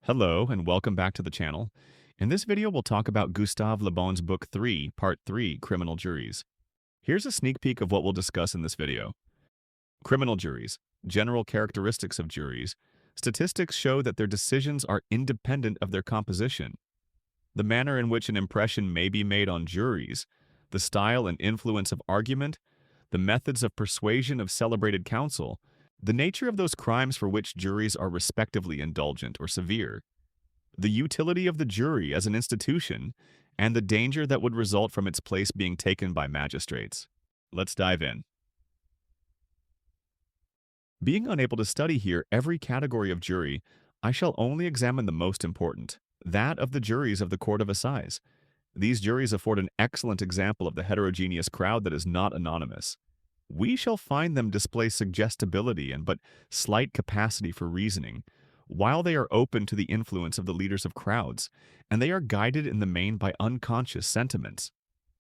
Hello, and welcome back to the channel. In this video, we'll talk about Gustave Le Bon's Book 3, Part 3, Criminal Juries. Here's a sneak peek of what we'll discuss in this video. Criminal juries. General characteristics of juries. Statistics show that their decisions are independent of their composition. The manner in which an impression may be made on juries, the style and influence of argument, the methods of persuasion of celebrated counsel, the nature of those crimes for which juries are respectively indulgent or severe, the utility of the jury as an institution, and the danger that would result from its place being taken by magistrates. Let's dive in. Being unable to study here every category of jury, I shall only examine the most important, that of the juries of the Court of Assize. These juries afford an excellent example of the heterogeneous crowd that is not anonymous. We shall find them display suggestibility and but slight capacity for reasoning, while they are open to the influence of the leaders of crowds, and they are guided in the main by unconscious sentiments.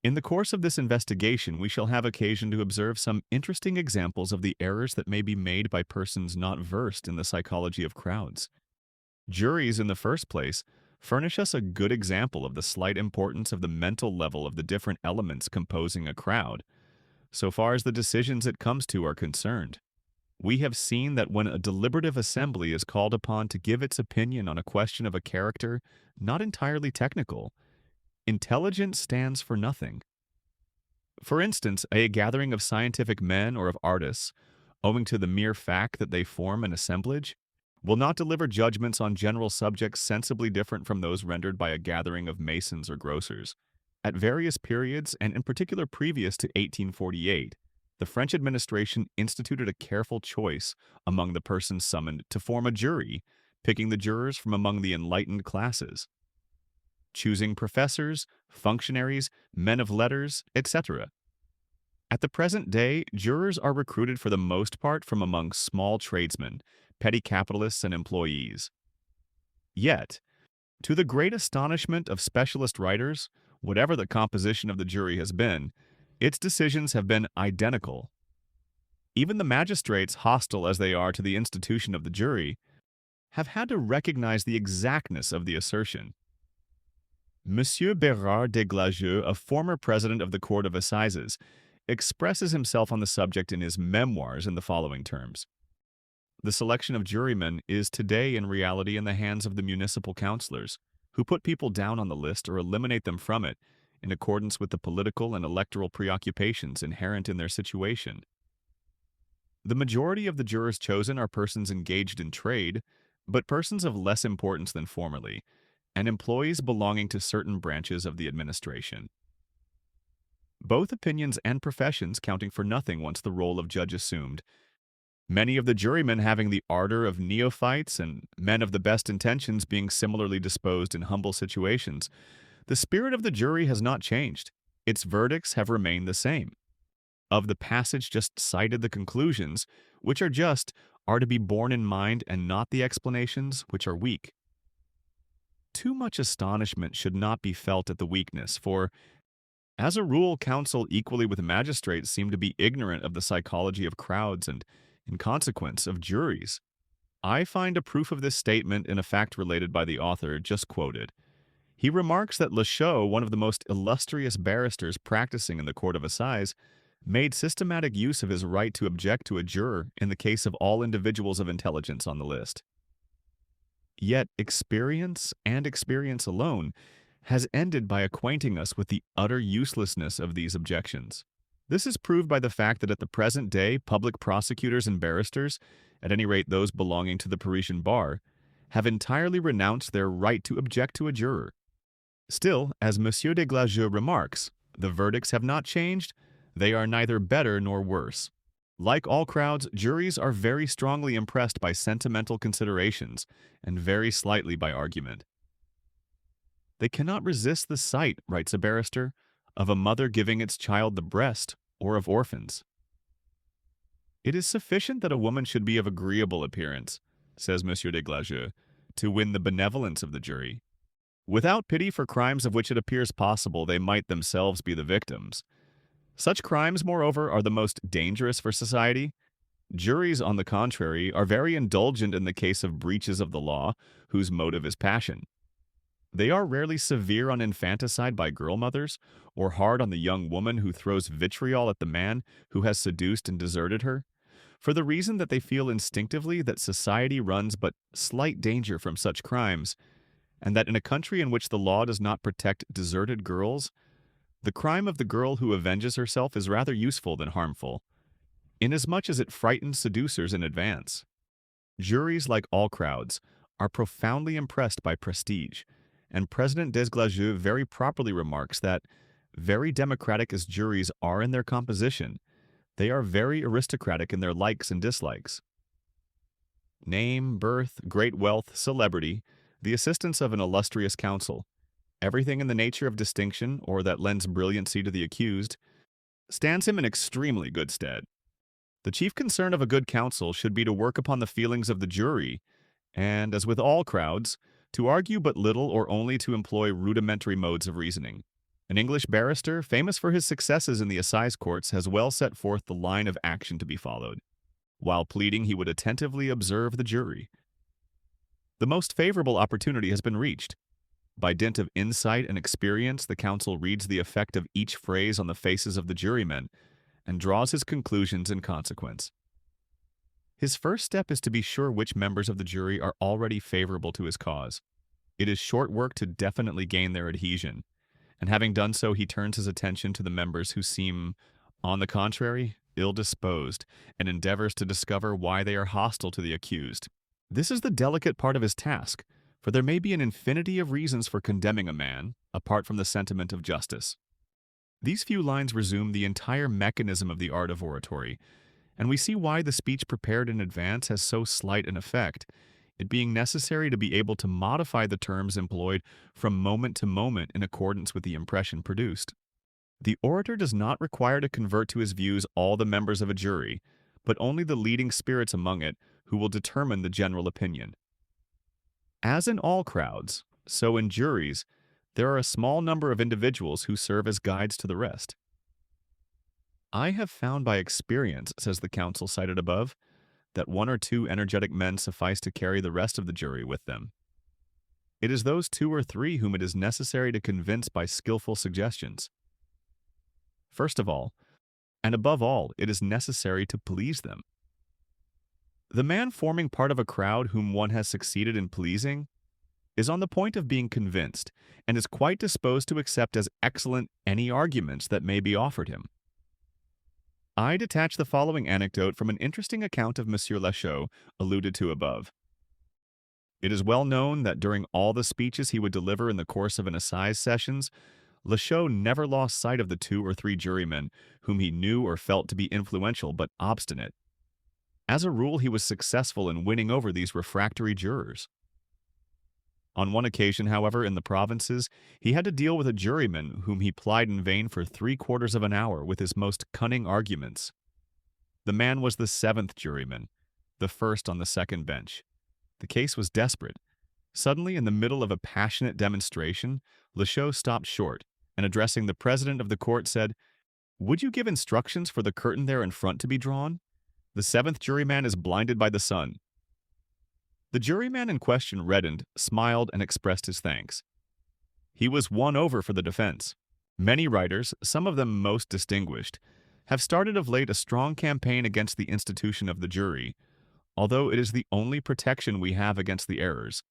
In the course of this investigation, we shall have occasion to observe some interesting examples of the errors that may be made by persons not versed in the psychology of crowds. Juries, in the first place, furnish us a good example of the slight importance of the mental level of the different elements composing a crowd, so far as the decisions it comes to are concerned. We have seen that when a deliberative assembly is called upon to give its opinion on a question of a character not entirely technical, intelligence stands for nothing. For instance, a gathering of scientific men or of artists, owing to the mere fact that they form an assemblage, will not deliver judgments on general subjects sensibly different from those rendered by a gathering of masons or grocers. At various periods, and in particular previous to 1848, the French administration instituted a careful choice among the persons summoned to form a jury, picking the jurors from among the enlightened classes, choosing professors, functionaries, men of letters, etc. At the present day, jurors are recruited for the most part from among small tradesmen, petty capitalists, and employees. Yet, to the great astonishment of specialist writers, whatever the composition of the jury has been, its decisions have been identical. Even the magistrates, hostile as they are to the institution of the jury, have had to recognize the exactness of the assertion. Monsieur Bérard de Glajeux, a former president of the Court of Assizes, expresses himself on the subject in his memoirs in the following terms. The selection of jurymen is today in reality in the hands of the municipal councillors, who put people down on the list or eliminate them from it in accordance with the political and electoral preoccupations inherent in their situation. The majority of the jurors chosen are persons engaged in trade, but persons of less importance than formerly, and employees belonging to certain branches of the administration. Both opinions and professions counting for nothing once the role of judge assumed, many of the jurymen having the ardor of neophytes and men of the best intentions being similarly disposed in humble situations, the spirit of the jury has not changed. Its verdicts have remained the same. Of the passage just cited, the conclusions, which are just, are to be borne in mind and not the explanations, which are weak. Too much astonishment should not be felt at the weakness, for, as a rule, counsel equally with magistrates seem to be ignorant of the psychology of crowds and, in consequence, of juries. I find a proof of this statement in a fact related by the author just quoted. He remarks that Lachaud, one of the most illustrious barristers practicing in the Court of Assize, made systematic use of his right to object to a juror in the case of all individuals of intelligence on the list. Yet experience, and experience alone, has ended by acquainting us with the utter uselessness of these objections. This is proved by the fact that at the present day, public prosecutors and barristers, at any rate those belonging to the Parisian bar, have entirely renounced their right to object to a juror. Still, as Monsieur de Glajeux remarks, the verdicts have not changed, they are neither better nor worse. Like all crowds, juries are very strongly impressed by sentimental considerations and very slightly by argument. They cannot resist the sight, writes a barrister, of a mother giving its child the breast, or of orphans. It is sufficient that a woman should be of agreeable appearance, says Monsieur de Glajeux, to win the benevolence of the jury. Without pity for crimes of which it appears possible they might themselves be the victims. Such crimes, moreover, are the most dangerous for society. Juries, on the contrary, are very indulgent in the case of breaches of the law, whose motive is passion. They are rarely severe on infanticide by girl mothers, or hard on the young woman who throws vitriol at the man who has seduced and deserted her, for the reason that they feel instinctively that society runs but slight danger from such crimes, and that in a country in which the law does not protect deserted girls, the crime of the girl who avenges herself is rather useful than harmful, inasmuch as it frightens seducers in advance. Juries, like all crowds, are profoundly impressed by prestige, and President Desglajeux very properly remarks that, very democratic as juries are in their composition, they are very aristocratic in their likes and dislikes. Name, birth, great wealth, celebrity, the assistance of an illustrious counsel, everything in the nature of distinction or that lends brilliancy to the accused, stands him in extremely good stead. The chief concern of a good counsel should be to work upon the feelings of the jury, and, as with all crowds, to argue but little or only to employ rudimentary modes of reasoning. An English barrister, famous for his successes in the assize courts, has well set forth the line of action to be followed. While pleading, he would attentively observe the jury. The most favorable opportunity has been reached. By dint of insight and experience, the counsel reads the effect of each phrase on the faces of the jurymen, and draws his conclusions in consequence. His first step is to be sure which members of the jury are already favorable to his cause. It is short work to definitely gain their adhesion, and having done so, he turns his attention to the members who seem, on the contrary, ill-disposed, and endeavors to discover why they are hostile to the accused. This is the delicate part of his task, for there may be an infinity of reasons for condemning a man, apart from the sentiment of justice. These few lines resume the entire mechanism of the art of oratory, and we see why the speech prepared in advance has so slight an effect, it being necessary to be able to modify the terms employed from moment to moment in accordance with the impression produced. The orator does not require to convert to his views all the members of a jury, but only the leading spirits among it who will determine the general opinion. As in all crowds, so in juries, there are a small number of individuals who serve as guides to the rest. I have found by experience, says the counsel cited above, that one or two energetic men suffice to carry the rest of the jury with them. It is those two or three whom it is necessary to convince by skillful suggestions. First of all, and above all, it is necessary to please them. The man forming part of a crowd whom one has succeeded in pleasing is on the point of being convinced, and is quite disposed to accept as excellent any arguments that may be offered him. I detach the following anecdote from an interesting account of Monsieur Lachaud, alluded to above. It is well known that during all the speeches he would deliver in the course of an assize sessions, Lachaud never lost sight of the two or three jurymen whom he knew or felt to be influential but obstinate. As a rule, he was successful in winning over these refractory jurors. On one occasion, however, in the provinces, he had to deal with a juryman whom he plied in vain for 3/4 of an hour with his most cunning arguments. The man was the 7th juryman, the first on the second bench. The case was desperate. Suddenly, in the middle of a passionate demonstration, Lachaud stopped short, and addressing the president of the court said, "Would you give instructions for the curtain there in front to be drawn? The 7th juryman is blinded by the sun." The juryman in question reddened, smiled, and expressed his thanks. He was won over for the defense. Many writers, some of them most distinguished, have started of late a strong campaign against the institution of the jury, although it is the only protection we have against the errors,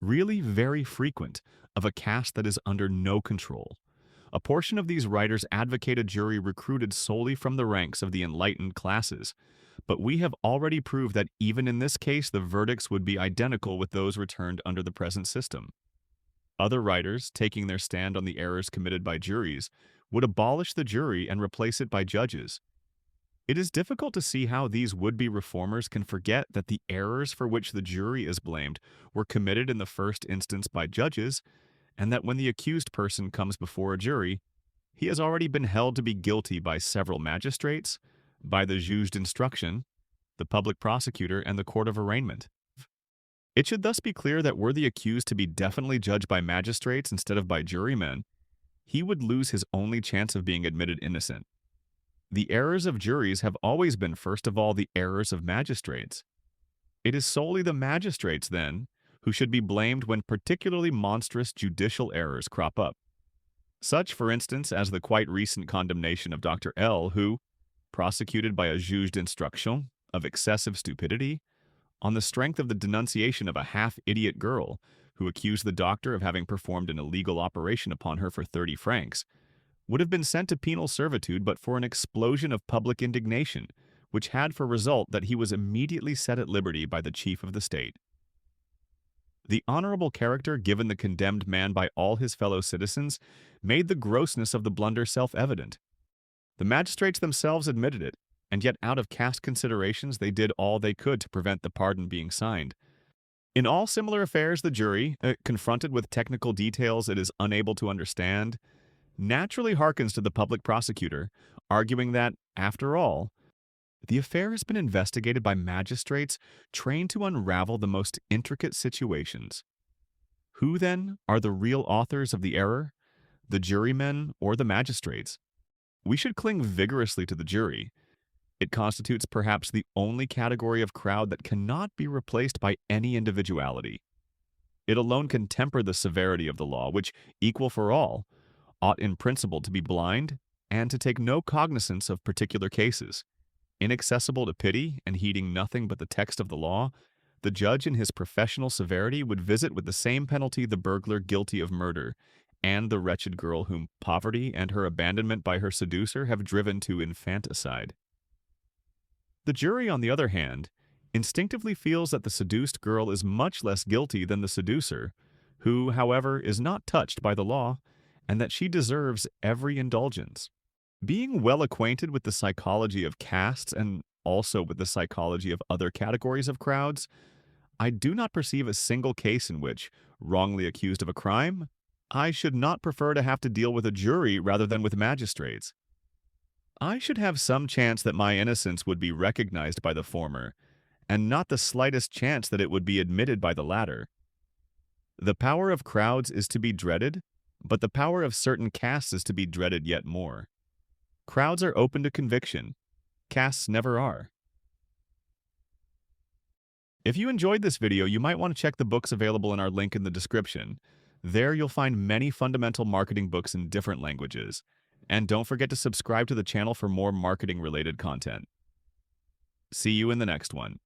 really very frequent, of a caste that is under no control. A portion of these writers advocate a jury recruited solely from the ranks of the enlightened classes, but we have already proved that even in this case the verdicts would be identical with those returned under the present system. Other writers, taking their stand on the errors committed by juries, would abolish the jury and replace it by judges. It is difficult to see how these would-be reformers can forget that the errors for which the jury is blamed were committed in the first instance by judges, and that when the accused person comes before a jury, he has already been held to be guilty by several magistrates, by the juge d'instruction, the public prosecutor, and the court of arraignment. It should thus be clear that were the accused to be definitely judged by magistrates instead of by jurymen, he would lose his only chance of being admitted innocent. The errors of juries have always been, first of all, the errors of magistrates. It is solely the magistrates, then, who should be blamed when particularly monstrous judicial errors crop up. Such, for instance, as the quite recent condemnation of Dr. L, who, prosecuted by a juge d'instruction of excessive stupidity, on the strength of the denunciation of a half-idiot girl who accused the doctor of having performed an illegal operation upon her for 30 francs, would have been sent to penal servitude but for an explosion of public indignation, which had for result that he was immediately set at liberty by the chief of the state. The honorable character given the condemned man by all his fellow citizens made the grossness of the blunder self-evident. The magistrates themselves admitted it, and yet out of caste considerations they did all they could to prevent the pardon being signed. In all similar affairs, the jury, confronted with technical details it is unable to understand, naturally hearkens to the public prosecutor, arguing that, after all, the affair has been investigated by magistrates trained to unravel the most intricate situations. Who, then, are the real authors of the error? The jurymen or the magistrates? We should cling vigorously to the jury. It constitutes perhaps the only category of crowd that cannot be replaced by any individuality. It alone can temper the severity of the law, which, equal for all, ought in principle to be blind and to take no cognizance of particular cases. Inaccessible to pity and heeding nothing but the text of the law, the judge in his professional severity would visit with the same penalty the burglar guilty of murder and the wretched girl whom poverty and her abandonment by her seducer have driven to infanticide. The jury, on the other hand, instinctively feels that the seduced girl is much less guilty than the seducer, who, however, is not touched by the law, and that she deserves every indulgence. Being well acquainted with the psychology of castes and also with the psychology of other categories of crowds, I do not perceive a single case in which, wrongly accused of a crime, I should not prefer to have to deal with a jury rather than with magistrates. I should have some chance that my innocence would be recognized by the former, and not the slightest chance that it would be admitted by the latter. The power of crowds is to be dreaded, but the power of certain castes is to be dreaded yet more. Crowds are open to conviction. Castes never are. If you enjoyed this video, you might want to check the books available in our link in the description. There you'll find many fundamental marketing books in different languages. And don't forget to subscribe to the channel for more marketing-related content. See you in the next one.